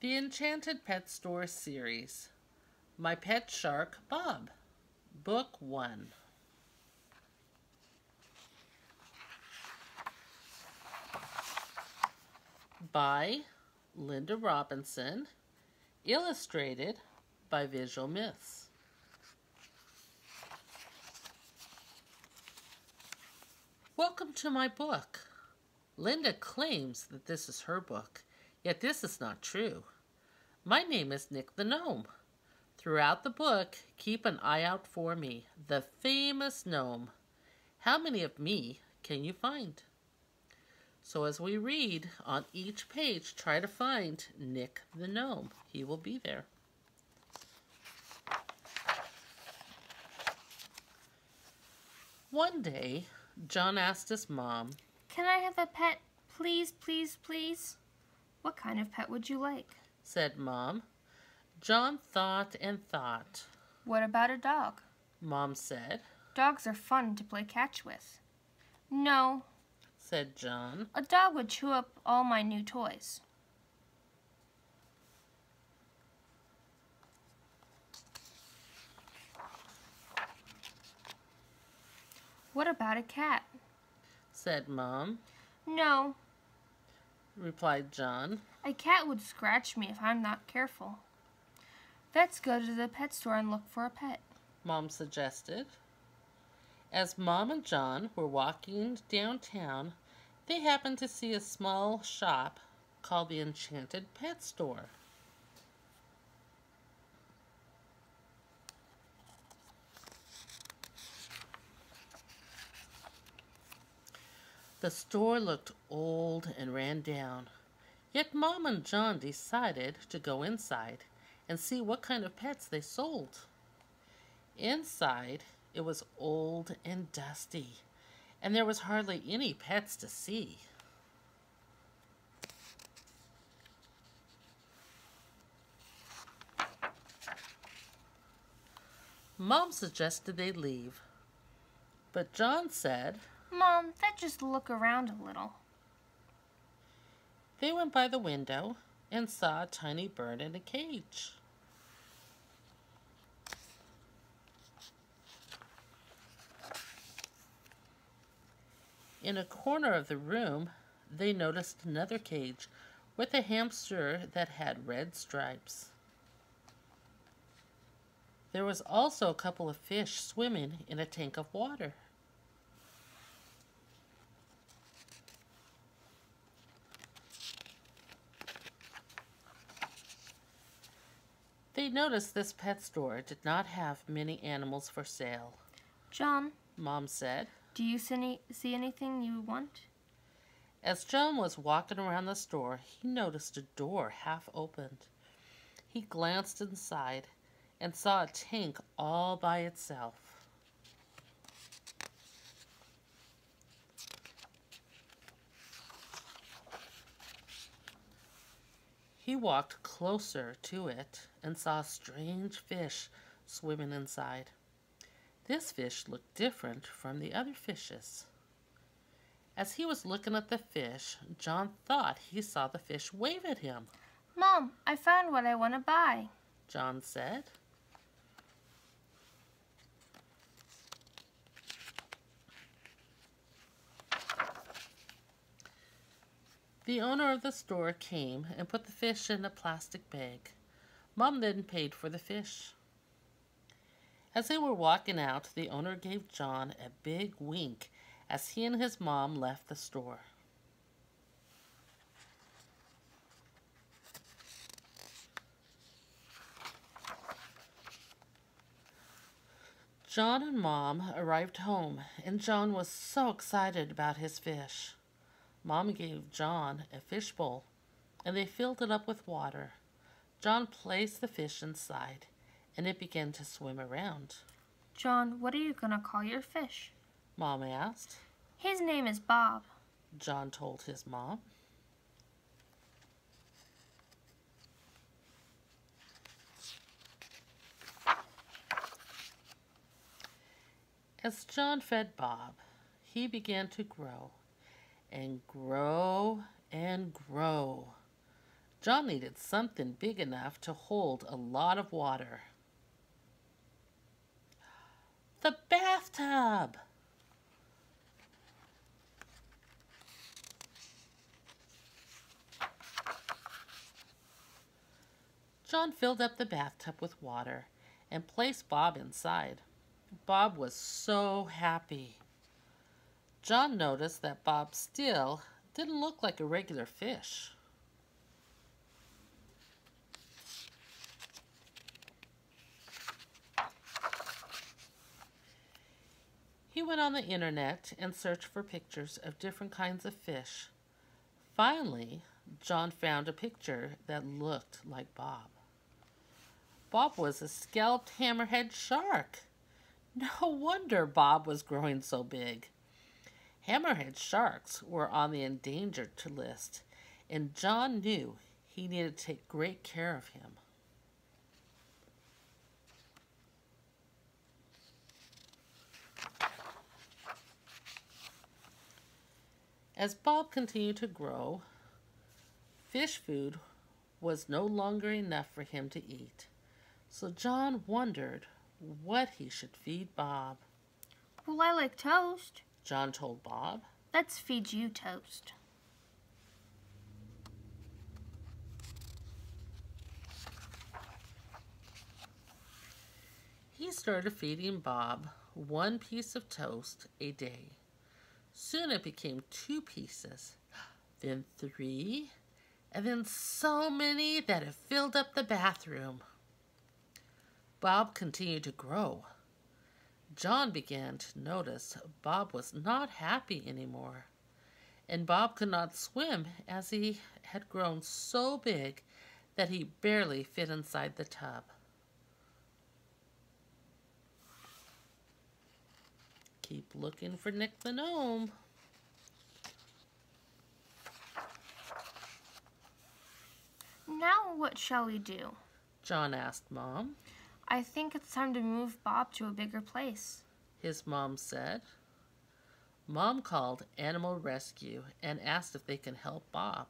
The Enchanted Pet Store series. My Pet Shark Bob. Book 1. By Linda Robinson. Illustrated by Visual Myths. Welcome to my book. Linda claims that this is her book, yet this is not true. My name is Nick the Gnome. Throughout the book, keep an eye out for me, the famous gnome. How many of me can you find? So as we read, on each page, try to find Nick the Gnome. He will be there. One day, John asked his mom, "Can I have a pet, please, please, please?" "What kind of pet would you like?" said Mom. John thought and thought. "What about a dog?" Mom said. "Dogs are fun to play catch with." "No," said John. "a dog would chew up all my new toys." "What about a cat?" said Mom. "No," replied John. "a cat would scratch me if I'm not careful." "Let's go to the pet store and look for a pet," Mom suggested. As Mom and John were walking downtown, they happened to see a small shop called the Enchanted Pet Store. The store looked old and ran down, yet Mom and John decided to go inside and see what kind of pets they sold. Inside, it was old and dusty, and there was hardly any pets to see. Mom suggested they leave, but John said, "Mom, let's just look around a little." They went by the window and saw a tiny bird in a cage. In a corner of the room, they noticed another cage with a hamster that had red stripes. There was also a couple of fish swimming in a tank of water. They noticed this pet store did not have many animals for sale. "John," Mom said. "do you see anything you want?" As John was walking around the store, he noticed a door half opened. He glanced inside and saw a tank all by itself. He walked closer to it and saw a strange fish swimming inside. This fish looked different from the other fishes. As he was looking at the fish, John thought he saw the fish wave at him. "Mom, I found what I want to buy," John said. The owner of the store came and put the fish in a plastic bag. Mom then paid for the fish. As they were walking out, the owner gave John a big wink as he and his mom left the store. John and Mom arrived home, and John was so excited about his fish. Mom gave John a fishbowl, and they filled it up with water. John placed the fish inside, and it began to swim around. "John, what are you going to call your fish?" Mom asked. "His name is Bob," John told his mom. As John fed Bob, he began to grow and grow and grow. John needed something big enough to hold a lot of water. The bathtub! John filled up the bathtub with water and placed Bob inside. Bob was so happy. John noticed that Bob still didn't look like a regular fish. He went on the internet and searched for pictures of different kinds of fish. Finally, John found a picture that looked like Bob. Bob was a scalloped hammerhead shark. No wonder Bob was growing so big. Hammerhead sharks were on the endangered list, and John knew he needed to take great care of him. As Bob continued to grow, fish food was no longer enough for him to eat. So John wondered what he should feed Bob. Well, I like toast. John told Bob. Let's feed you toast. He started feeding Bob one piece of toast a day. Soon it became 2 pieces, then 3, and then so many that it filled up the bathroom. Bob continued to grow. John began to notice Bob was not happy anymore, and Bob could not swim as he had grown so big that he barely fit inside the tub. Keep looking for Nick the Gnome. Now what shall we do? John asked Mom. I think it's time to move Bob to a bigger place. His mom said. Mom called Animal Rescue and asked if they can help Bob.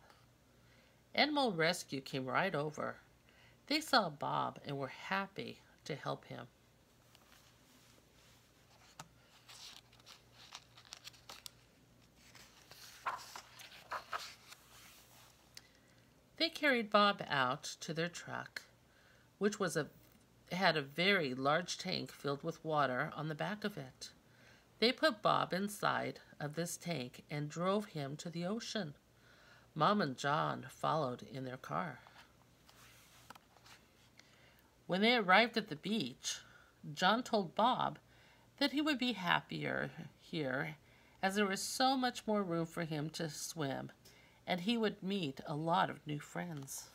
Animal Rescue came right over. They saw Bob and were happy to help him. They carried Bob out to their truck, which had a very large tank filled with water on the back of it. They put Bob inside of this tank and drove him to the ocean. Mom and John followed in their car. When they arrived at the beach, John told Bob that he would be happier here as there was so much more room for him to swim, and he would meet a lot of new friends.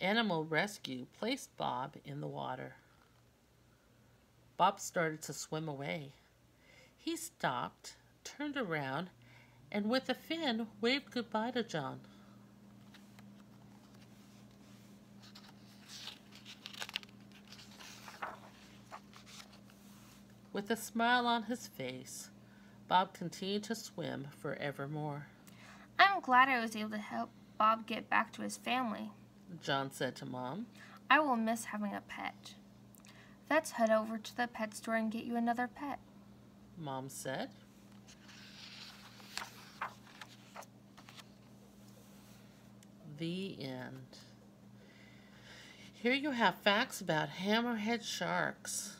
Animal Rescue placed Bob in the water. Bob started to swim away. He stopped, turned around, and with a fin waved goodbye to John. With a smile on his face, Bob continued to swim forevermore. I'm glad I was able to help Bob get back to his family, John said to Mom. I will miss having a pet. Let's head over to the pet store and get you another pet, Mom said. The end. Here you have facts about hammerhead sharks.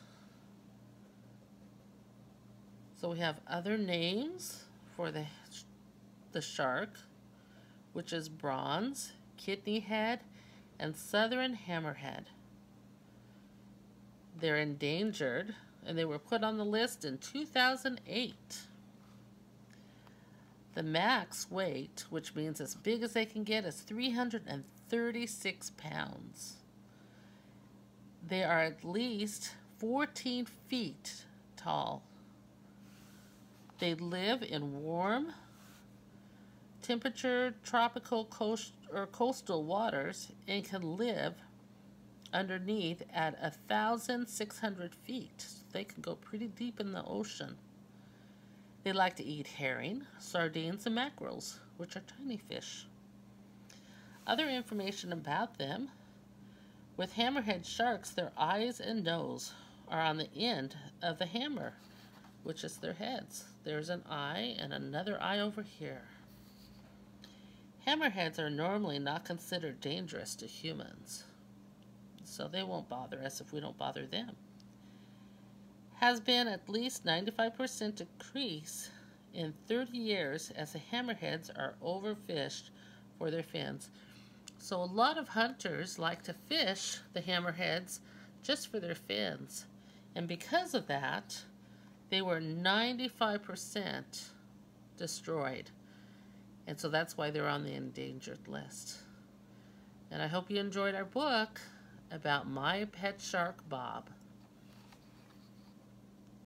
So we have other names for the shark, which is bronze, kidney head, and southern hammerhead. They're endangered, and they were put on the list in 2008. The max weight, which means as big as they can get, is 336 pounds. They are at least 14 feet tall. They live in warm temperature tropical coastal waters and can live underneath at 1,600 feet. So they can go pretty deep in the ocean. They like to eat herring, sardines, and mackerels, which are tiny fish. Other information about them: with hammerhead sharks, their eyes and nose are on the end of the hammer, which is their heads. There's an eye and another eye over here. Hammerheads are normally not considered dangerous to humans, so they won't bother us if we don't bother them. Has been at least 95% decrease in 30 years as the hammerheads are overfished for their fins. So a lot of hunters like to fish the hammerheads just for their fins. And because of that, they were 95% destroyed. And so that's why they're on the endangered list. And I hope you enjoyed our book about my pet shark, Bob.